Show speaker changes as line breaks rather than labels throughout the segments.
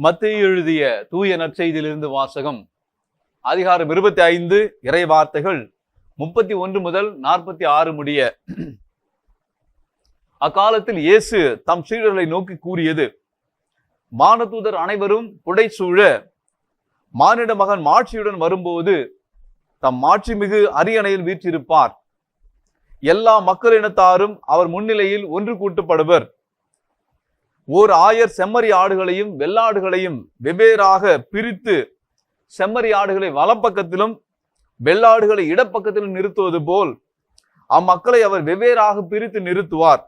மத்தேயு எழுதிய தூய நற்செய்தியிலிருந்து வாசகம். அதிகாரம் 25 இறை வார்த்தைகள் 31 முதல் 46 முடிய. அக்காலத்தில் இயேசு தம் சீடர்களை நோக்கி கூறியது: வானதூதர் அனைவரும் புடைசூழ மானிட மகன் மாட்சியுடன் வரும்போது தம் மாட்சி மிகு அரியணையில் வீற்றிருப்பார். எல்லா மக்களினத்தாரும் அவர் முன்னிலையில் ஒன்று கூட்டப்படுவர். ஓர் ஆயர் செம்மறி ஆடுகளையும் வெள்ளாடுகளையும் வெவ்வேறாக பிரித்து செம்மறி ஆடுகளை வலப்பக்கத்திலும் வெள்ளாடுகளை இடப்பக்கத்திலும் நிறுத்துவது போல் அம்மக்களை அவர் வெவ்வேறாக பிரித்து நிறுத்துவார்.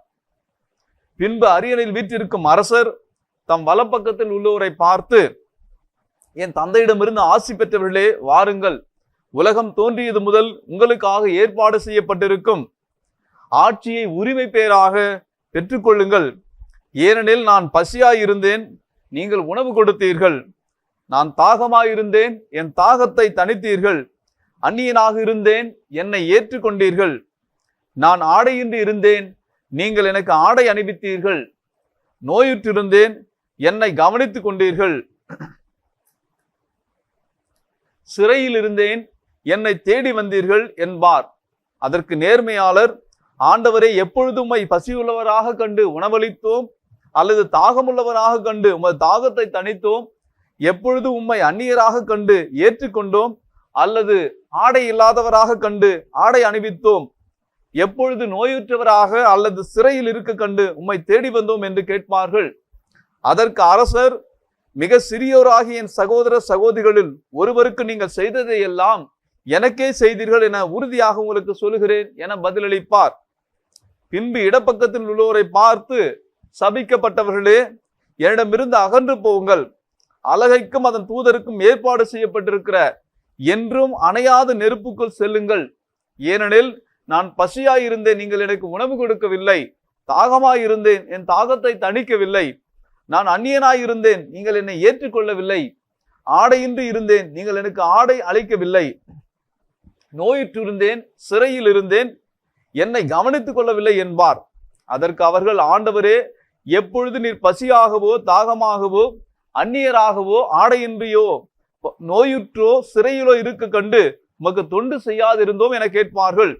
பின்பு அரியணையில் வீற்றிருக்கும் அரசர் தம் வலப்பக்கத்தில் உள்ளோரை பார்த்து, என் தந்தையிடமிருந்து ஆசி பெற்றவர்களே, வாருங்கள், உலகம் தோன்றியது முதல் உங்களுக்காக ஏற்பாடு செய்யப்பட்டிருக்கும் ஆட்சியை உரிமை பேராக பெற்றுக்கொள்ளுங்கள். ஏனெனில் நான் பசியாயிருந்தேன், நீங்கள் உணவு கொடுத்தீர்கள். நான் தாகமாயிருந்தேன், என் தாகத்தை தணித்தீர்கள். அந்நியனாக இருந்தேன், என்னை ஏற்றுக்கொண்டீர்கள். நான் ஆடையின்றி இருந்தேன், நீங்கள் எனக்கு ஆடை அணிவித்தீர்கள். நோயுற்றிருந்தேன், என்னை கவனித்துக் கொண்டீர்கள். சிறையில் இருந்தேன், என்னை தேடி வந்தீர்கள் என்பார். அதற்கு நேர்மையாளர், ஆண்டவரே, எப்பொழுது உம்மை பசியுள்ளவராக கண்டு உணவளித்தோம், அல்லது தாகமுள்ளவராக கண்டு உமது தாகத்தை தணித்தோம்? எப்பொழுது உம்மை அந்நியராக கண்டு ஏற்றுக்கொண்டோம், அல்லது ஆடை இல்லாதவராக கண்டு ஆடை அணிவித்தோம்? எப்பொழுது நோயுற்றவராக அல்லது சிறையில் இருக்க கண்டு உம்மை தேடி வந்தோம் என்று கேட்பார்கள். அதற்கு அரசர், மிக சிறியோராகிய என் சகோதர சகோதரிகளில் ஒருவருக்கு நீங்கள் செய்ததை எல்லாம் எனக்கே செய்தீர்கள் என உறுதியாக உங்களுக்கு சொல்லுகிறேன் என பதிலளிப்பார். பின்பு இடப்பக்கத்தில் உள்ளோரை பார்த்து, சபிக்கப்பட்டவர்களே, என்னிடமிருந்து அகன்று போவுங்கள். அலகைக்கும் அதன் தூதருக்கும் ஏற்பாடு செய்யப்பட்டிருக்கிற என்றும் அணையாத நெருப்புக்குள் செல்லுங்கள். ஏனெனில் நான் பசியாயிருந்தேன், நீங்கள் எனக்கு உணவு கொடுக்கவில்லை. தாகமாயிருந்தேன், என் தாகத்தை தணிக்கவில்லை. நான் அந்நியனாயிருந்தேன், நீங்கள் என்னை ஏற்றுக்கொள்ளவில்லை. ஆடையின்றி இருந்தேன், நீங்கள் எனக்கு ஆடை அளிக்கவில்லை. நோயுற்றிருந்தேன், சிறையில் இருந்தேன், என்னை கவனித்துக் கொள்ளவில்லை என்பார். அதற்கு அவர்கள், ஆண்டவரே, எப்பொழுது நீர் பசியாகவோ தாகமாகவோ அந்நியராகவோ ஆடையின்றியோ நோயுற்றோ சிறையிலோ இருக்க கண்டு உமக்கு தொண்டு செய்யாதிருந்தோம் என கேட்பார்கள்.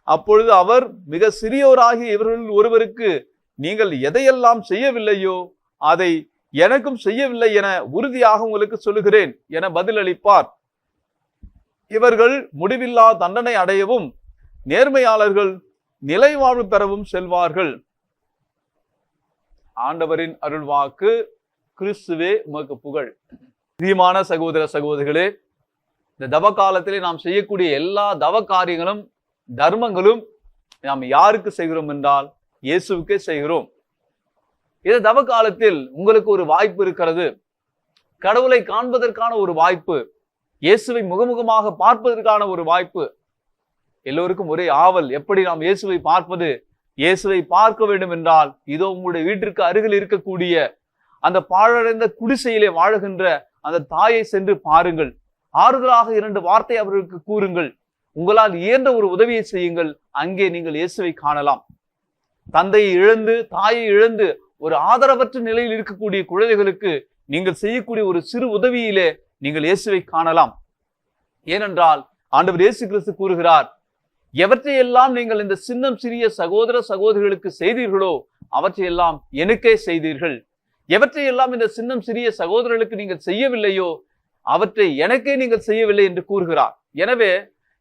அப்பொழுது அவர், மிக சிறியோராகிய இவர்களில் ஒருவருக்கு நீங்கள் எதையெல்லாம் செய்யவில்லையோ அதை எனக்கும் செய்யவில்லை என உறுதியாக உங்களுக்கு சொல்லுகிறேன் என பதிலளிப்பார். இவர்கள் முடிவில்லா தண்டனை அடையவும் நேர்மையாளர்கள் நிலை வாழ்வு பெறவும் செல்வார்கள். ஆண்டவரின் அருள்வாக்கு. கிறிஸ்துவே உமக்கு புகழ். பிரியமான சகோதர சகோதரிகளே, இந்த தவ காலத்திலே நாம் செய்யக்கூடிய எல்லா தவ காரியங்களும் தர்மங்களும் நாம் யாருக்கு செய்கிறோம் என்றால் இயேசுவுக்கே செய்கிறோம். இந்த தவ காலத்தில் உங்களுக்கு ஒரு வாய்ப்பு இருக்கிறது. கடவுளை காண்பதற்கான ஒரு வாய்ப்பு, இயேசுவை முகமுகமாக பார்ப்பதற்கான ஒரு வாய்ப்பு. எல்லோருக்கும் ஒரே ஆவல், எப்படி நாம் இயேசுவை பார்ப்பது? இயேசுவை பார்க்க வேண்டும் என்றால் இதோ உங்களுடைய வீட்டிற்கு அருகில் இருக்கக்கூடிய அந்த பாழடைந்த குடிசையிலே வாழுகின்ற அந்த தாயை சென்று பாருங்கள். ஆறுதலாக 2 வார்த்தை அவர்களுக்கு கூறுங்கள். உங்களால் இயன்ற ஒரு உதவியை செய்யுங்கள். அங்கே நீங்கள் இயேசுவை காணலாம். தந்தையை இழந்து தாயை இழந்து ஒரு ஆதரவற்ற நிலையில் இருக்கக்கூடிய குழந்தைகளுக்கு நீங்கள் செய்யக்கூடிய ஒரு சிறு உதவியிலே நீங்கள் இயேசுவை காணலாம். ஏனென்றால் ஆண்டவர் இயேசு கிறிஸ்து கூறுகிறார், எவற்றையெல்லாம் நீங்கள் இந்த சின்னம் சிறிய சகோதர சகோதரிகளுக்கு செய்தீர்களோ அவற்றையெல்லாம் எனக்கே செய்தீர்கள். எவற்றையெல்லாம் இந்த சின்னம் சிறிய சகோதரர்களுக்கு நீங்கள் செய்யவில்லையோ அவற்றை எனக்கே நீங்கள் செய்யவில்லை என்று கூறுகிறார். எனவே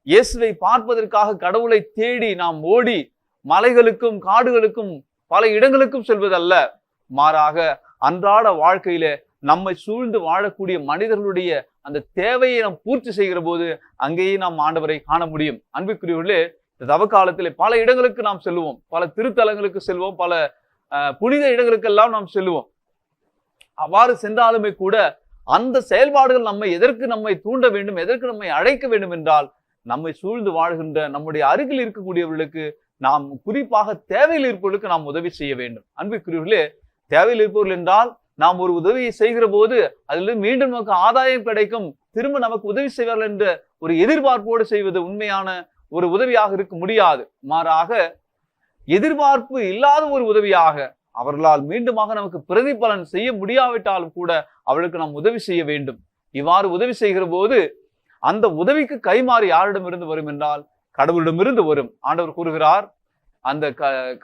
இயேசுவை பார்ப்பதற்காக கடவுளை தேடி நாம் ஓடி மலைகளுக்கும் காடுகளுக்கும் பல இடங்களுக்கும் செல்வதல்ல, மாறாக அன்றாட வாழ்க்கையில நம்மை சூழ்ந்து வாழக்கூடிய மனிதர்களுடைய அந்த தேவையை நாம் பூர்த்தி செய்கிற போது அங்கேயே நாம் ஆண்டவரை காண முடியும். அன்புக்குரியவர்களே, இந்த தவ காலத்திலே பல இடங்களுக்கு நாம் செல்வோம், பல திருத்தலங்களுக்கு செல்வோம், பல புனித இடங்களுக்கெல்லாம் நாம் செல்வோம். அவ்வாறு சென்றாலுமே கூட அந்த செயல்பாடுகள் நம்மை தூண்ட வேண்டும், எதற்கு நம்மை அழைக்க வேண்டும் என்றால் நம்மை சூழ்ந்து வாழ்கின்ற நம்முடைய அருகில் இருக்கக்கூடியவர்களுக்கு நாம் குறிப்பாக தேவையில் இருப்பவர்களுக்கு நாம் உதவி செய்ய வேண்டும். அன்புக்குரியவர்களே, தேவையில் இருப்பவர்கள் என்றால் நாம் ஒரு உதவியை செய்கிற போது அதில் மீண்டும் நமக்கு ஆதாயம் கிடைக்கும், திரும்ப நமக்கு உதவி செய்வார்கள் என்ற ஒரு எதிர்பார்ப்போடு செய்வது உண்மையான ஒரு உதவியாக இருக்க முடியாது. மாறாக எதிர்பார்ப்பு இல்லாத ஒரு உதவியாக, அவர்களால் மீண்டுமாக நமக்கு பிரதிபலன் செய்ய முடியாவிட்டாலும் கூட அவளுக்கு நாம் உதவி செய்ய வேண்டும். இவ்வாறு உதவி செய்கிற போது அந்த உதவிக்கு கைமாறி யாரிடமிருந்து வரும் என்றால் கடவுளிடமிருந்து வரும். ஆண்டவர் கூறுகிறார், அந்த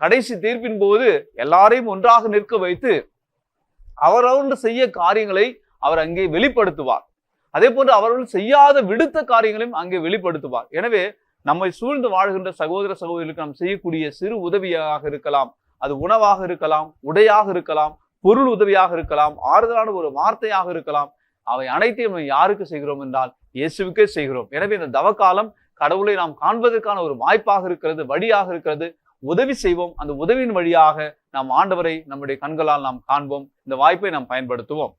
கடைசி தீர்ப்பின் போது எல்லாரையும் ஒன்றாக நிற்க வைத்து அவரவர்கள் செய்ய காரியங்களை அவர் அங்கே வெளிப்படுத்துவார். அதே போன்று அவர்கள் செய்யாத விடுத்த காரியங்களையும் அங்கே வெளிப்படுத்துவார். எனவே நம்மை சூழ்ந்து வாழ்கின்ற சகோதர சகோதரிகளுக்கு நாம் செய்யக்கூடிய சிறு உதவியாக இருக்கலாம், அது உணவாக இருக்கலாம், உடையாக இருக்கலாம், பொருள் உதவியாக இருக்கலாம், ஆறுதலான ஒரு வார்த்தையாக இருக்கலாம். அவை அனைத்தையும் நம்ம யாருக்கு செய்கிறோம் என்றால் இயேசுவுக்கே செய்கிறோம். எனவே இந்த தவக்காலம் கடவுளை நாம் காண்பதற்கான ஒரு வாய்ப்பாக இருக்கிறது, வழியாக இருக்கிறது. உதவி செய்வோம். அந்த உதவியின் வழியாக நாம் ஆண்டவரை நம்முடைய கண்களால் நாம் காண்போம். இந்த வாய்ப்பை நாம் பயன்படுத்துவோம்.